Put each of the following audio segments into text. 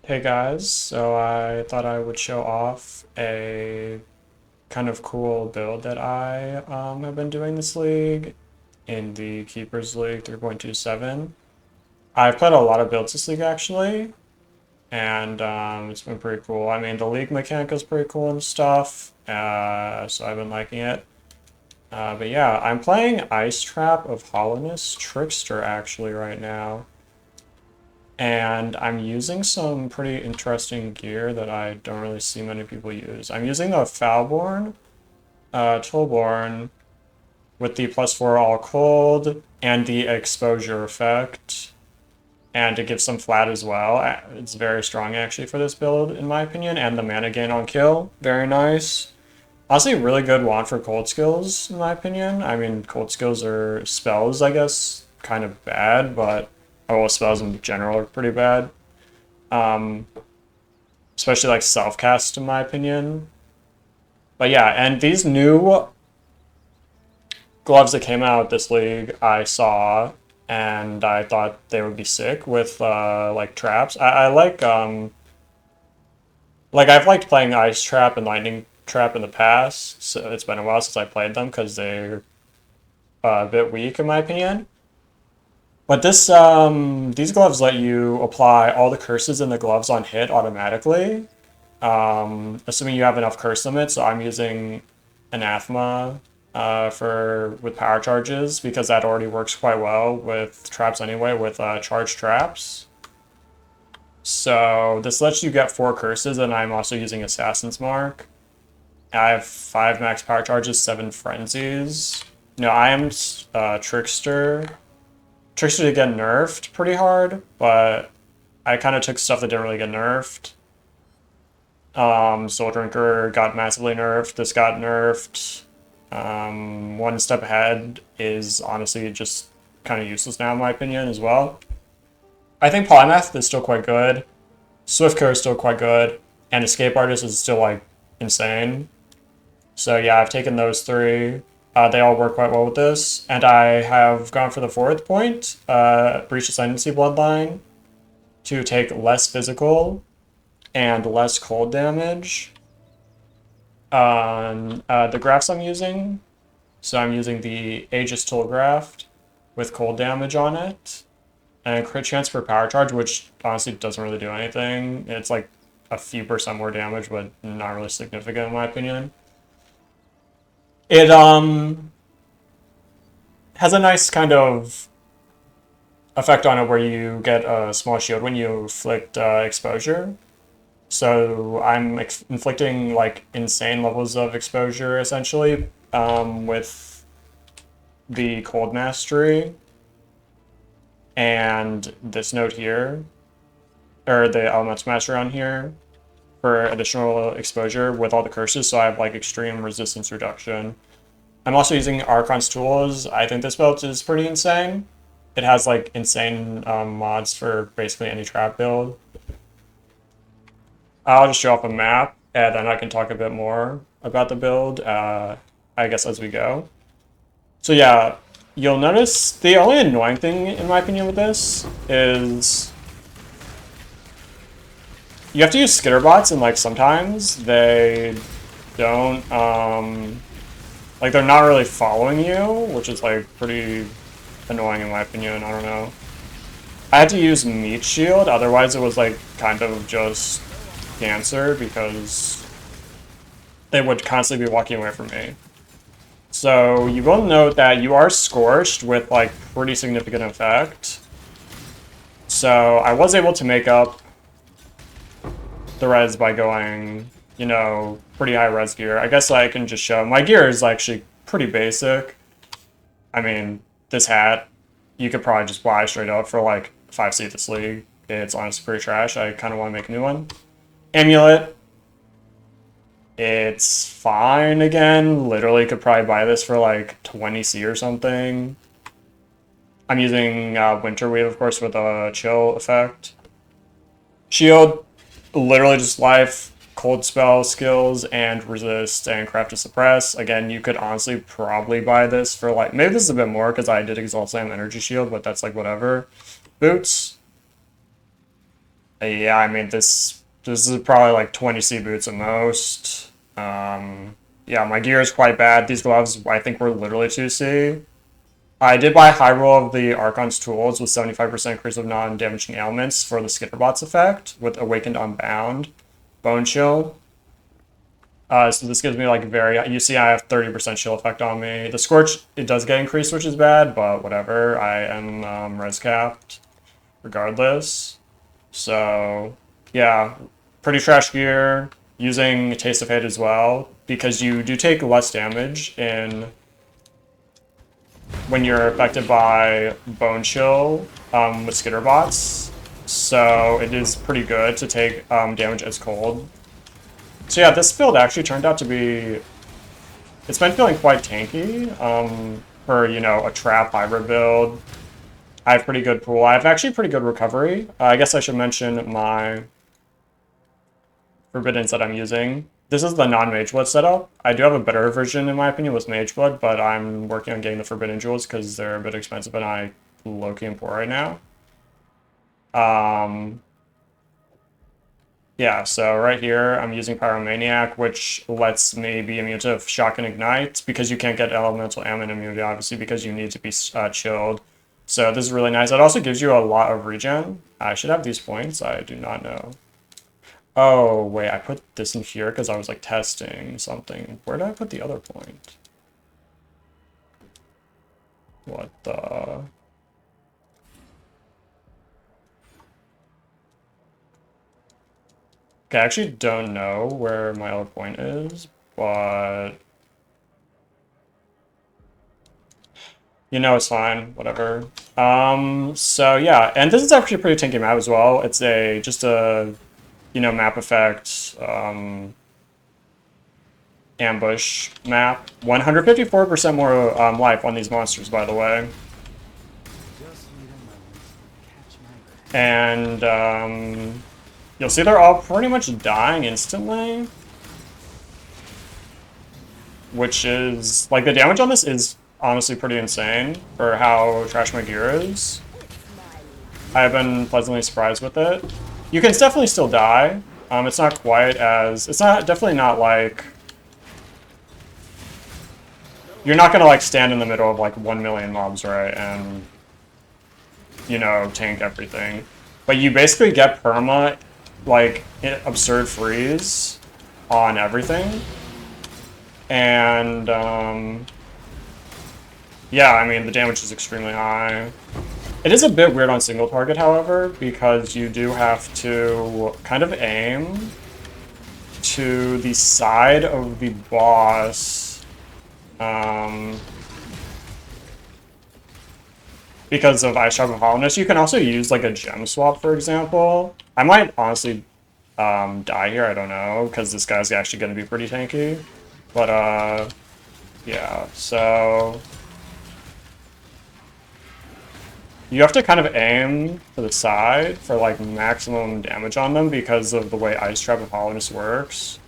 Hey guys, so I thought I would show off a kind of cool build that I have been doing this league in the Keepers League 3.27. I've played a lot of builds this league actually, and it's been pretty cool. I mean, the league mechanic is pretty cool and stuff, so I've been liking it. But yeah, I'm playing Ice Trap of Hollowness Trickster actually right now. And I'm using some pretty interesting gear that I don't really see many people use. I'm using the Foulborn, Toolborn with the +4 all cold and the exposure effect. And it gives some flat as well. It's very strong actually for this build in my opinion. And the mana gain on kill, very nice. Honestly, really good wand for cold skills in my opinion. I mean, cold skills are spells, I guess, kind of bad, but well, spells in general are pretty bad. Um, Especially like self-cast in my opinion. But yeah, and these new gloves that came out this league, I saw, and I thought they would be sick with like traps. I like I've liked playing Ice Trap and Lightning Trap in the past, so it's been a while since I played them because they're a bit weak in my opinion. But these gloves let you apply all the curses in the gloves on hit automatically, assuming you have enough curse limit. So I'm using Anathema with power charges because that already works quite well with traps anyway, with charged traps. So this lets you get 4 curses, and I'm also using Assassin's Mark. I have 5 max power charges, 7 frenzies. No, I am Trickster. Trickster did get nerfed pretty hard, but I kind of took stuff that didn't really get nerfed. Soul Drinker got massively nerfed. This got nerfed. One Step Ahead is honestly just kind of useless now in my opinion as well. I think Polymath is still quite good. Swiftcur is still quite good. And Escape Artist is still like insane. So yeah, I've taken those 3. They all work quite well with this. And I have gone for the 4th point, Breach Ascendancy Bloodline, to take less physical and less cold damage on the graphs I'm using. So I'm using the Aegis Tool Graft with cold damage on it, and a crit chance for power charge, which honestly doesn't really do anything. It's like a few % more damage, but not really significant in my opinion. It has a nice kind of effect on it where you get a small shield when you inflict exposure. So I'm inflicting like insane levels of exposure essentially with the Cold Mastery and this node here, or the Elemental Mastery on here for additional exposure with all the curses, so I have like extreme resistance reduction. I'm also using Archon's tools. I think this build is pretty insane. It has like insane mods for basically any trap build. I'll just show off a map, and then I can talk a bit more about the build, I guess, as we go. So yeah, you'll notice the only annoying thing, in my opinion, with this is you have to use skitterbots, and like sometimes they don't, like they're not really following you, which is like pretty annoying in my opinion. I don't know. I had to use Meat Shield, otherwise it was like kind of just cancer because they would constantly be walking away from me. So you will note that you are scorched with like pretty significant effect. So I was able to make up the res by going, you know, pretty high res gear. I guess I can just show my gear is actually pretty basic. I mean, this hat you could probably just buy straight up for like 5C this league. It's honestly pretty trash. I kind of want to make a new one. Amulet, it's fine again. Literally could probably buy this for like 20C or something. I'm using Winter Wave, of course, with a chill effect. Shield, literally just life, cold spell skills, and resist and craft to suppress. Again, you could honestly probably buy this for like, maybe this is a bit more because I did Exalt Slam Energy Shield, but that's like whatever. Boots, Yeah, I mean this is probably like 20C boots at most. Yeah, my gear is quite bad. These gloves I think were literally 2C. I did buy high roll of the Archon's tools with 75% increase of non-damaging ailments for the Skitterbots effect with Awakened Unbound, Bone Chill. So this gives me like you see I have 30% chill effect on me. The Scorch, it does get increased, which is bad, but whatever. I am res capped regardless. So yeah, pretty trash gear. Using Taste of Hate as well, because you do take less damage in when you're affected by Bone Chill with Skitterbots. So it is pretty good to take damage as cold. So yeah, this build actually turned out to be... It's been feeling quite tanky for, you know, a trap hybrid build. I have pretty good pool. I have actually pretty good recovery. I guess I should mention my Forbiddens that I'm using. This is the non-Mage Blood setup. I do have a better version, in my opinion, with Mage Blood, but I'm working on getting the Forbidden Jewels because they're a bit expensive and I low-key am poor right now. Yeah, so right here I'm using Pyromaniac, which lets me be immune to Shock and Ignite because you can't get Elemental Ammon immunity, obviously, because you need to be chilled. So this is really nice. It also gives you a lot of regen. I should have these points. I do not know. Oh, wait, I put this in here because I was, like, testing something. Where did I put the other point? What the... Okay, I actually don't know where my other point is, but... You know, it's fine, whatever. So yeah, and this is actually a pretty tanky map as well. It's just a, you know, map effect, ambush map. 154% more life on these monsters, by the way. And you'll see they're all pretty much dying instantly. Which is, like, the damage on this is honestly pretty insane for how trash my gear is. I have been pleasantly surprised with it. You can definitely still die. It's not quite as... It's not definitely not like... You're not gonna like stand in the middle of like 1 million mobs, right? And, you know, tank everything. But you basically get perma, like, absurd freeze on everything. And, yeah, I mean, the damage is extremely high. It is a bit weird on single target, however, because you do have to kind of aim to the side of the boss, because of Ice Trap of Hollowness. You can also use, like, a gem swap, for example. I might honestly die here, I don't know, because this guy's actually going to be pretty tanky. But, yeah, so... You have to kind of aim to the side for, like, maximum damage on them because of the way Ice Trap of Hollowness works.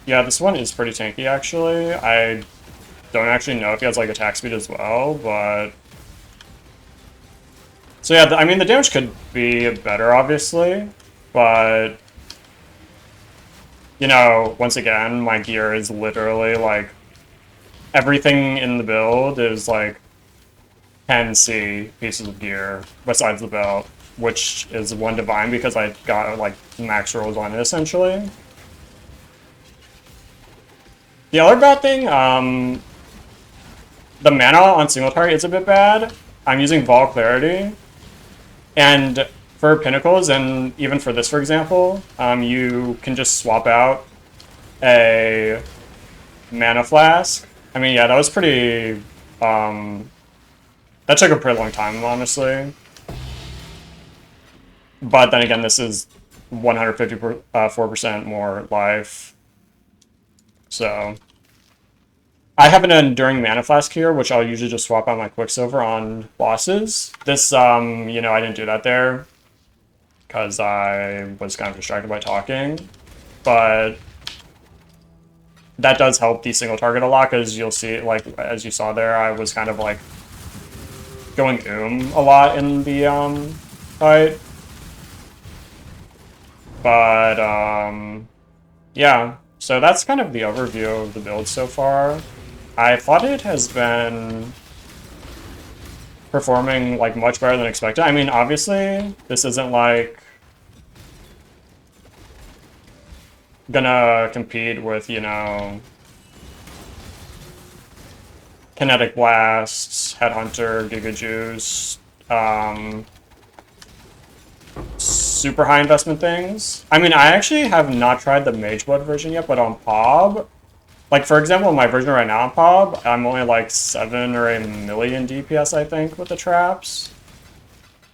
Yeah, this one is pretty tanky, actually. I don't actually know if he has, like, attack speed as well, but... So yeah, I mean, the damage could be better, obviously, but... You know, once again, my gear is literally, like... Everything in the build is, like, 10C pieces of gear, besides the belt, which is 1 divine because I got, like, max rolls on it, essentially. The other bad thing, the mana on single target is a bit bad. I'm using Vol Clarity, and for Pinnacles, and even for this, for example, you can just swap out a Mana Flask. I mean, yeah, that was pretty, that took a pretty long time, honestly. But then again, this is 154% more life. So, I have an Enduring Mana Flask here, which I'll usually just swap out my Quicksilver on bosses. This, you know, I didn't do that there, because I was kind of distracted by talking. But that does help the single target a lot, because you'll see, like, as you saw there, I was kind of, like, going a lot in the fight. But, yeah. So that's kind of the overview of the build so far. I thought it has been performing, like, much better than expected. I mean, obviously, this isn't, like, gonna compete with, you know, Kinetic Blasts, Headhunter, Giga Juice, super high investment things. I mean, I actually have not tried the Mageblood version yet, but on POB, like, for example, my version right now on POB, I'm only like 7 or 8 million DPS, I think, with the traps.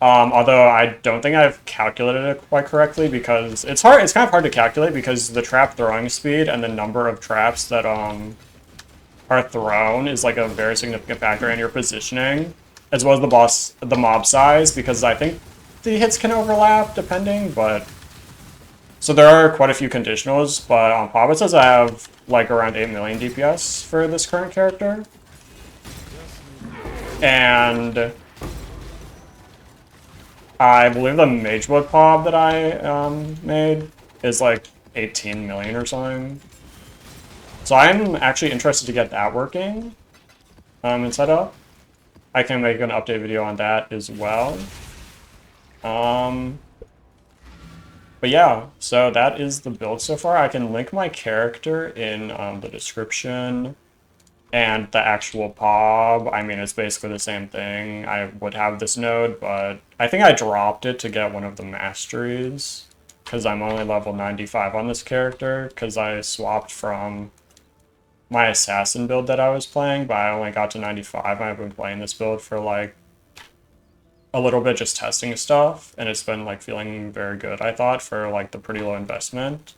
Although I don't think I've calculated it quite correctly because it's hard. It's kind of hard to calculate because the trap throwing speed and the number of traps that are thrown is like a very significant factor in your positioning, as well as the mob size, because I think the hits can overlap depending, but so there are quite a few conditionals, but on POB it says I have like around 8 million DPS for this current character. And I believe the Mageblood POB that I made is like 18 million or something. So I'm actually interested to get that working and set up. I can make an update video on that as well. But yeah, so that is the build so far. I can link my character in the description and the actual POB. I mean, it's basically the same thing. I would have this node, but I think I dropped it to get one of the masteries because I'm only level 95 on this character because I swapped from my assassin build that I was playing, but I only got to 95. I've been playing this build for like a little bit, just testing stuff, and it's been like feeling very good, I thought, for like the pretty low investment.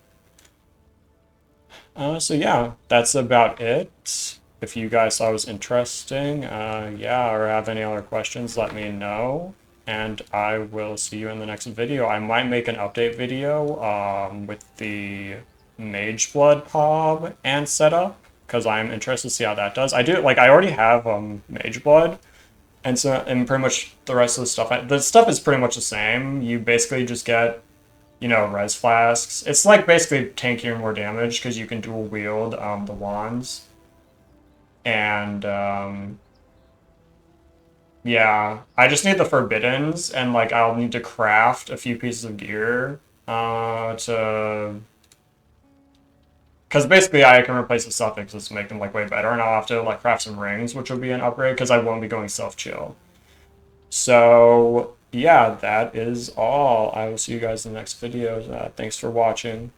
So yeah, that's about it. If you guys thought it was interesting, yeah, or have any other questions, let me know. And I will see you in the next video. I might make an update video with the Mageblood POB and setup, because I'm interested to see how that does. I already have Mageblood, and pretty much the rest of the stuff is pretty much the same. You basically just get, you know, res flasks. It's like basically tankier more damage because you can dual wield the wands. And yeah, I just need the forbiddens, and like I'll need to craft a few pieces of gear to, because basically I can replace the suffixes to make them like way better, and I'll have to like craft some rings, which will be an upgrade because I won't be going self-chill. So yeah, that is all. I will see you guys in the next video. Thanks for watching.